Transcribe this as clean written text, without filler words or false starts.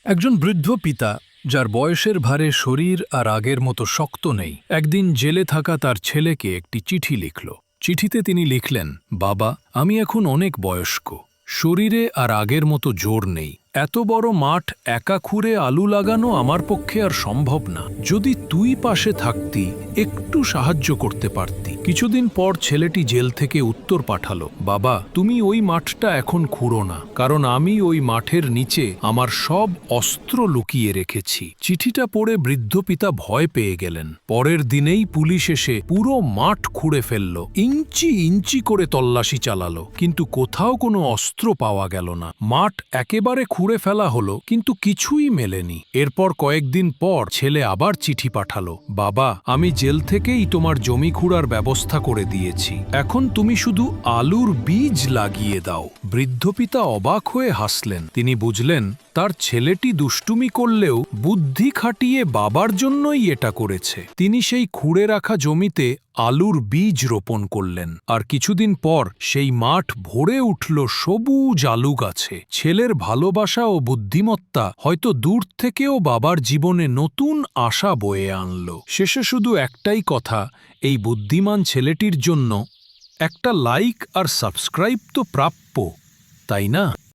একজন বৃদ্ধ পিতা যার বয়সের ভারে শরীর আর আগের মতো শক্ত নেই, একদিন জেলে থাকা তার ছেলেকে একটি চিঠি লিখল। চিঠিতে তিনি লিখলেন, বাবা, আমি এখন অনেক বয়স্ক, শরীরে আর আগের মতো জোর নেই। এত বড় মাঠ একা খুঁড়ে আলু লাগানো আমার পক্ষে আর সম্ভব না। যদি তুই পাশে থাকতি, একটু সাহায্য করতে পারতি। কিছুদিন পর ছেলেটি জেল থেকে উত্তর পাঠালো, বাবা, তুমি ওই মাঠটা এখন খুঁড়ো না, কারণ আমি ওই মাঠের নিচে আমার সব অস্ত্র লুকিয়ে রেখেছি। চিঠিটা পড়ে বৃদ্ধ পিতা ভয় পেয়ে গেলেন। পরের দিনেই পুলিশ এসে পুরো মাঠ খুঁড়ে ফেলল, ইঞ্চি ইঞ্চি করে তল্লাশি চালালো, কিন্তু কোথাও কোনো অস্ত্র পাওয়া গেল না। মাঠ একেবারে খুঁড়ে ফেলা হলো, কিন্তু কিছুই মেলেনি। এরপর কয়েকদিন পর ছেলে আবার চিঠি পাঠালো, বাবা, আমি জেল থেকেই তোমার জমি খুঁড়ার ব্যবস্থা করে দিয়েছি, এখন তুমি শুধু আলুর বীজ লাগিয়ে দাও। বৃদ্ধ পিতা অবাক হয়ে হাসলেন। তিনি বুঝলেন তার ছেলেটি দুষ্টুমি করলেও বুদ্ধি খাটিয়ে বাবার জন্যই এটা করেছে। তিনি সেই খুঁড়ে রাখা জমিতে আলুর বীজ রোপণ করলেন, আর কিছুদিন পর সেই মাঠ ভরে উঠল সবুজ আলু গাছে। ছেলের ভালোবাসা ও বুদ্ধিমত্তা হয়তো দূর থেকেও বাবার জীবনে নতুন আশা বয়ে আনল। শেষে শুধু একটাই কথা, এই বুদ্ধিমান ছেলেটির জন্য একটা লাইক আর সাবস্ক্রাইব তো প্রাপ্য, তাই না?